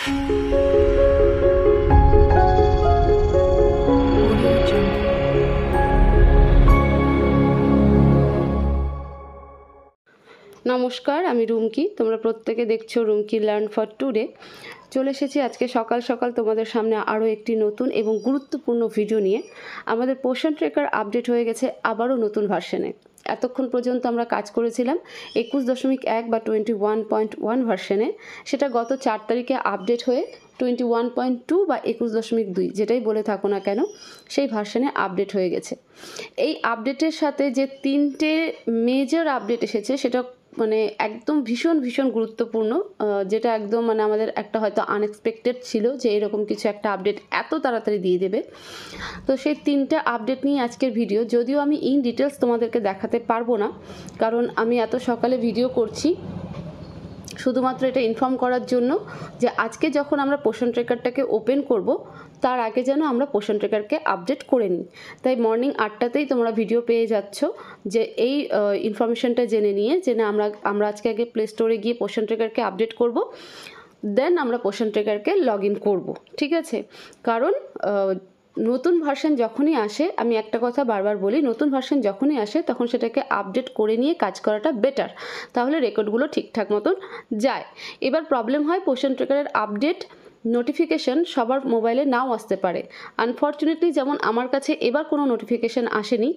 নমস্কার, আমি রুমকি। তোমরা প্রত্যেকে দেখছো রুমকি লার্ন ফর টুডে। চলে এসেছি আজকে সকাল সকাল তোমাদের সামনে আরও একটি নতুন এবং গুরুত্বপূর্ণ ভিডিও নিয়ে। আমাদের পোষণ ট্রেকার আপডেট হয়ে গেছে আবারও নতুন ভার্সনে। এতক্ষণ পর্যন্ত আমরা কাজ করেছিলাম 21.1 বা 21.1 ভার্সনে। সেটা গত 4 তারিখে আপডেট হয়ে 21.2 বা 21.2 যেটাই বলে থাকো না কেন সেই ভার্সনে আপডেট হয়ে গেছে। এই আপডেটের সাথে যে 3টে মেজর আপডেট এসেছে সেটা মানে একদম ভীষণ ভীষণ গুরুত্বপূর্ণ, যেটা একদম মানে আমাদের একটা হয়তো আনএক্সপেক্টেড ছিল যে এরকম কিছু একটা আপডেট এত তাড়াতাড়ি দিয়ে দেবে। তো সেই 3টে আপডেট নিয়ে আজকের ভিডিও। যদিও আমি ইন ডিটেলস তোমাদেরকে দেখাতে পারবো না, কারণ আমি এত সকালে ভিডিও করছি শুধুমাত্র এটা ইনফর্ম করার জন্য যে আজকে যখন আমরা পোষণ ট্রেকারটাকে ওপেন করব তার আগে যেন আমরা পোষণ ট্রেকারকে আপডেট করে নিই। তাই মর্নিং 8টাতেই তোমরা ভিডিও পেয়ে যাচ্ছ যে এই ইনফরমেশনটা জেনে নিয়ে যে না আমরা আজকে আগে প্লে স্টোরে গিয়ে পোষণ ট্রেকারকে আপডেট করব, দেন আমরা পোষণ ট্রেকারকে লগ ইন করবো। ঠিক আছে? কারণ নতুন ভার্সন যখনই আসে, আমি একটা কথা বারবার বলি, নতুন ভার্সন যখনই আসে তখন সেটাকে আপডেট করে নিয়ে কাজ করাটা বেটার, তাহলে রেকর্ডগুলো ঠিকঠাক মতন যায়। এবার প্রবলেম হয় পোষণ ট্রেকারের আপডেট নোটিফিকেশান সবার মোবাইলে নাও আসতে পারে। আনফর্চুনেটলি যেমন আমার কাছে এবার কোনো নোটিফিকেশান আসেনি,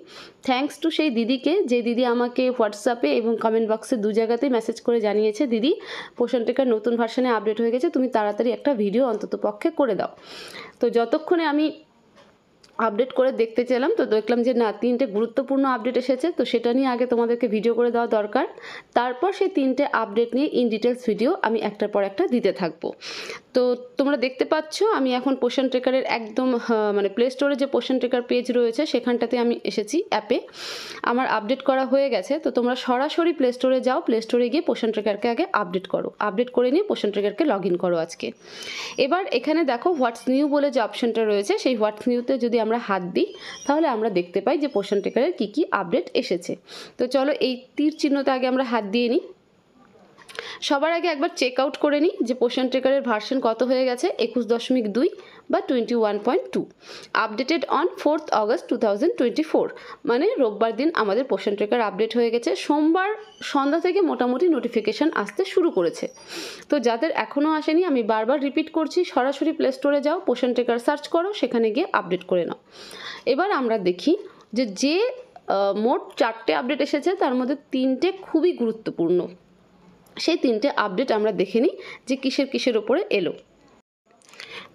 থ্যাঙ্কস টু সেই দিদিকে, যে দিদি আমাকে হোয়াটসঅ্যাপে এবং কমেন্ট বক্সে 2 জায়গাতেই মেসেজ করে জানিয়েছে দিদি পোষণ ট্রেকার নতুন ভার্সনে আপডেট হয়ে গেছে, তুমি তাড়াতাড়ি একটা ভিডিও অন্তত পক্ষে করে দাও। তো যতক্ষণে আমি আপডেট করে দেখতে চাইলাম তো দেখলাম যে না 3টে গুরুত্বপূর্ণ আপডেট এসেছে, তো সেটা নিয়ে আগে তোমাদেরকে ভিডিও করে দেওয়া দরকার। তারপর সেই 3টে আপডেট নিয়ে ইন ডিটেলস ভিডিও আমি একটার পর একটা দিতে থাকবো। তো তোমরা দেখতে পাচ্ছ আমি এখন পোষণ ট্রেকারের একদম মানে প্লে স্টোরে যে পোষণ ট্রেকার পেজ রয়েছে সেখানটাতে আমি এসেছি। অ্যাপে আমার আপডেট করা হয়ে গেছে। তো তোমরা সরাসরি প্লে স্টোরে যাও, প্লে স্টোরে গিয়ে পোষণ ট্রেকারকে আগে আপডেট করো, আপডেট করে নিয়ে পোষণ ট্রেকারকে লগ ইন করো আজকে। এবার এখানে দেখো হোয়াটস নিউ বলে যে অপশনটা রয়েছে, সেই হোয়াটস নিউতে যদি আমরা হাত দিই তাহলে আমরা দেখতে পাই যে পোষণ ট্রেকারের কী কী আপডেট এসেছে। তো চলো এই তীর চিহ্নতে আগে আমরা হাত দিয়ে নিই। সবার আগে একবার চেক আউট করে নিই যে পোষণ ট্রেকারের ভার্সন কত হয়ে গেছে, 21.2 বা 21.2, আপডেটেড অন 4th August 2024, মানে রোববার দিন আমাদের পোষণ ট্রেকার আপডেট হয়ে গেছে। সোমবার সন্ধ্যা থেকে মোটামুটি নোটিফিকেশান আসতে শুরু করেছে। তো যাদের এখনও আসেনি আমি বারবার রিপিট করছি, সরাসরি প্লে স্টোরে যাও, পোষণ ট্রেকার সার্চ করো, সেখানে গিয়ে আপডেট করে নাও। এবার আমরা দেখি যে মোট 4টে আপডেট এসেছে তার মধ্যে 3টে খুবই গুরুত্বপূর্ণ। সেই 3টে আপডেট আমরা দেখে নিই যে কিসের ওপরে এলো।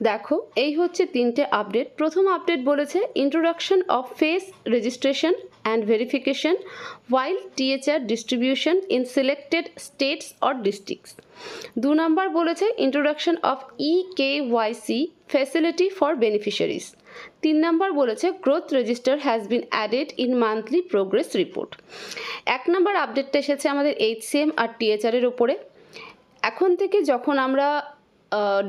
দেখো এই হচ্ছে 3টে আপডেট। প্রথম আপডেট বলেছে introduction of face registration and verification while THR distribution in selected states or districts। 2 নম্বর বলেছে introduction of EKYC facility for beneficiaries। 3 নম্বর বলেছে growth register has been added in monthly progress report. 1 নম্বর আপডেটটা এসেছে আমাদের HCM আর THR এর ওপরে। এখন থেকে যখন আমরা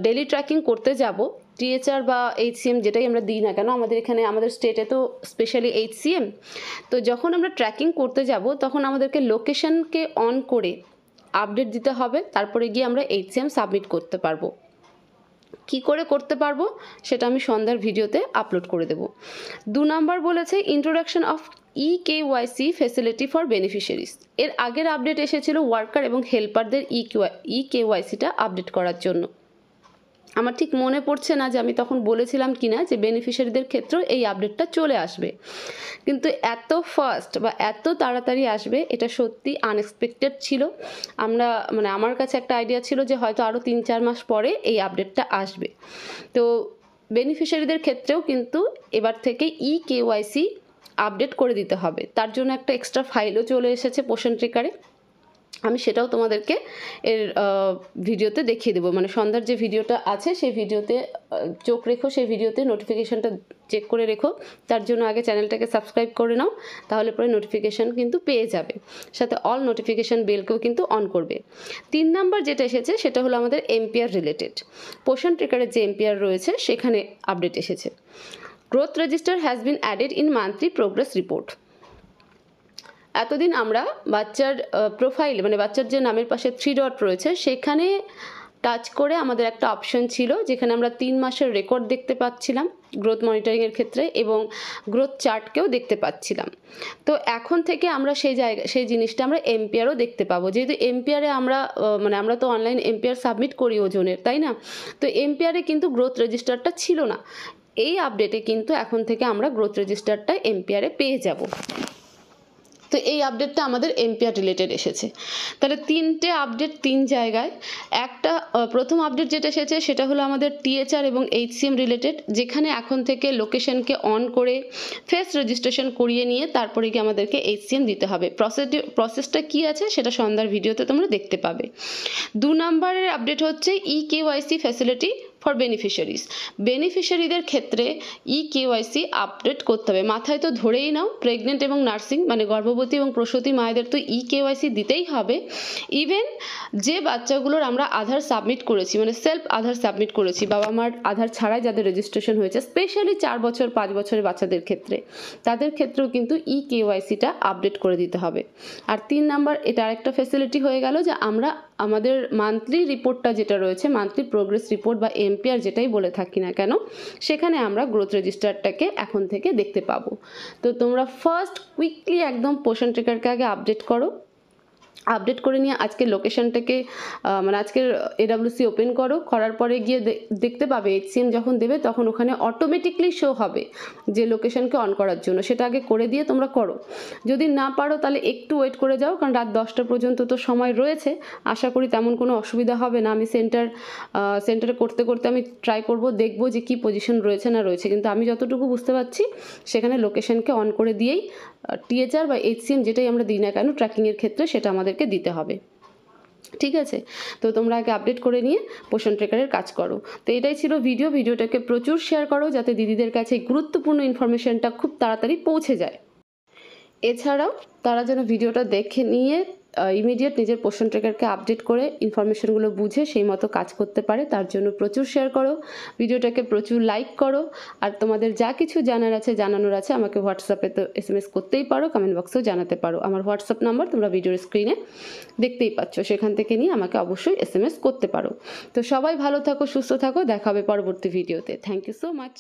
ডেলি ট্র্যাকিং করতে যাব, THR বা HCM যেটাই আমরা দিই না কেন, আমাদের এখানে আমাদের স্টেটে তো স্পেশালি HCM, তো যখন আমরা ট্র্যাকিং করতে যাব তখন আমাদেরকে লোকেশনকে অন করে আপডেট দিতে হবে, তারপরে গিয়ে আমরা HCM সাবমিট করতে পারবো। কি করে করতে পারবো সেটা আমি সন্ধ্যার ভিডিওতে আপলোড করে দেব। 2 নম্বর বলেছে introduction of EKYC facility for beneficiaries. এর আগের আপডেট এসেছিল ওয়ার্কার এবং হেল্পারদের EKYCটা আপডেট করার জন্য। আমার ঠিক মনে পড়ছে না যে আমি তখন বলেছিলাম কি না যে বেনিফিশিয়ারিদের ক্ষেত্রেও এই আপডেটটা চলে আসবে, কিন্তু এত ফাস্ট বা এত তাড়াতাড়ি আসবে এটা সত্যি আনএক্সপেক্টেড ছিল। আমার কাছে একটা আইডিয়া ছিল যে হয়তো আরও 3-4 মাস পরে এই আপডেটটা আসবে। তো বেনিফিশিয়ারিদের ক্ষেত্রেও কিন্তু এবার থেকে EKYC আপডেট করে দিতে হবে, তার জন্য একটা এক্সট্রা ফাইলও চলে এসেছে পোষণ ট্রেকারে। আমি সেটাও তোমাদেরকে এর ভিডিওতে দেখিয়ে দেবো, মানে সন্ধ্যার যে ভিডিওটা আছে সেই ভিডিওতে চোখ রেখো, সেই ভিডিওতে নোটিফিকেশানটা চেক করে রেখো। তার জন্য আগে চ্যানেলটাকে সাবস্ক্রাইব করে নাও, তাহলে পরে নোটিফিকেশান কিন্তু পেয়ে যাবে, সাথে অল নোটিফিকেশান বেলকেও কিন্তু অন করবে। 3 নাম্বার যেটা এসেছে সেটা হলো আমাদের এমপিআর রিলেটেড। পোষণ ট্রেকারের যে এমপিআর রয়েছে সেখানে আপডেট এসেছে। Growth register has been added in monthly progress report. এতদিন আমরা বাচ্চার প্রোফাইল মানে বাচ্চার যে নামের পাশে 3 ডট রয়েছে সেখানে টাচ করে আমাদের একটা অপশন ছিল যেখানে আমরা 3 মাসের রেকর্ড দেখতে পাচ্ছিলাম গ্রোথ মনিটরিংয়ের ক্ষেত্রে, এবং গ্রোথ চার্টকেও দেখতে পাচ্ছিলাম। তো এখন থেকে আমরা সেই জিনিসটা আমরা এমপিআরও দেখতে পাবো, যেহেতু এমপিআরে আমরা তো অনলাইন এমপিআর সাবমিট করি ওজনের, তাই না? তো এমপিআরে কিন্তু গ্রোথ রেজিস্টারটা ছিল না। এই আপডেটে কিন্তু এখন থেকে আমরা গ্রোথ রেজিস্টারটা এমপিআরে পেয়ে যাব। তো এই আপডেটটা আমাদের এমপিআর রিলেটেড এসেছে। তাহলে 3টে আপডেট 3 জায়গায়। একটা প্রথম আপডেট যেটা এসেছে সেটা হলো আমাদের টিএচআর এবং এইচসিএম রিলেটেড, যেখানে এখন থেকে লোকেশনকে অন করে ফেস রেজিস্ট্রেশন করিয়ে নিয়ে তারপরে কি আমাদেরকে এইচসিএম দিতে হবে। প্রসেসটা কি আছে সেটা সন্ধ্যার ভিডিওতে তোমরা দেখতে পাবে। 2 নম্বরের আপডেট হচ্ছে ইকেওয়াইসি ফ্যাসিলিটি ফর বেনিফিশিয়ারিদের ক্ষেত্রে ইকেওয়াইসি আপডেট করতে হবে। মাথায় তো ধরেই নাও, প্রেগনেন্ট এবং নার্সিং মানে গর্ভবতী এবং প্রসূতি মায়েদের তো ইকেওয়াইসি দিতেই হবে। ইভেন যে বাচ্চাগুলোর আমরা আধার সাবমিট করেছি, মানে সেলফ আধার সাবমিট করেছি, বাবা মার আধার ছাড়াই যাদের রেজিস্ট্রেশন হয়েছে, স্পেশালি 4 বছর 5 বছরের বাচ্চাদের ক্ষেত্রে, তাদের ক্ষেত্রেও কিন্তু ইকেওয়াইসিটা আপডেট করে দিতে হবে। আর 3 নাম্বার, এটা আরেকটা ফ্যাসিলিটি হয়ে গেল যে আমরা আমাদের মান্থলি রিপোর্টটা যেটা রয়েছে, মান্থলি প্রোগ্রেস রিপোর্ট বা এমপিআর যেটাই বলে থাকি না কেন, সেখানে আমরা গ্রোথ রেজিস্টারটাকে এখন থেকে দেখতে পাবো। তো তোমরা ফার্স্ট কুইকলি একদম পোষণ ট্রেকারকে আগে আপডেট করে নিয়ে আজকের লোকেশনটাকে আজকের এডাব্লিউসি ওপেন করার পরে গিয়ে দেখতে পাবে এইচসিএম যখন দেবে তখন ওখানে অটোমেটিকলি শো হবে যে লোকেশনকে অন করার জন্য। সেটা আগে করে দিয়ে তোমরা করো। যদি না পারো তাহলে একটু ওয়েট করে যাও, কারণ রাত 10টা পর্যন্ত তো সময় রয়েছে। আশা করি তেমন কোনো অসুবিধা হবে না। আমি সেন্টারে করতে আমি ট্রাই করব, দেখবো যে কি পজিশন রয়েছে না রয়েছে, কিন্তু আমি যতটুকু বুঝতে পারছি সেখানে লোকেশনকে অন করে দিয়েই টিএচআর বা এইচসিএম যেটাই আমরা দিই না কেন ট্র্যাকিংয়ের ক্ষেত্রে সেটা আমাদেরকে দিতে হবে। ঠিক আছে? তো তোমরা আগে আপডেট করে নিয়ে পোষণ ট্রেকারের কাজ করো। তো এটাই ছিল ভিডিওটাকে প্রচুর শেয়ার করো যাতে দিদিদের কাছে গুরুত্বপূর্ণ ইনফরমেশনটা খুব তাড়াতাড়ি পৌঁছে যায়। এছাড়াও তারা যেন ভিডিওটা দেখে নিয়ে ইমিডিয়েট নিজের পোষণ ট্রেকারকে আপডেট করে ইনফরমেশনগুলো বুঝে সেই মতো কাজ করতে পারে, তার জন্য প্রচুর শেয়ার করো, ভিডিওটাকে প্রচুর লাইক করো। আর তোমাদের যা কিছু জানানোর আছে আমাকে হোয়াটসঅ্যাপে তো SMS করতেই পারো, কমেন্ট বক্সেও জানাতে পারো। আমার হোয়াটসঅ্যাপ নাম্বার তোমরা ভিডিওর স্ক্রিনে দেখতেই পাচ্ছ, সেখান থেকে নিয়ে আমাকে অবশ্যই SMS করতে পারো। তো সবাই ভালো থাকো, সুস্থ থাকো, দেখা হবে পরবর্তী ভিডিওতে। Thank you so much.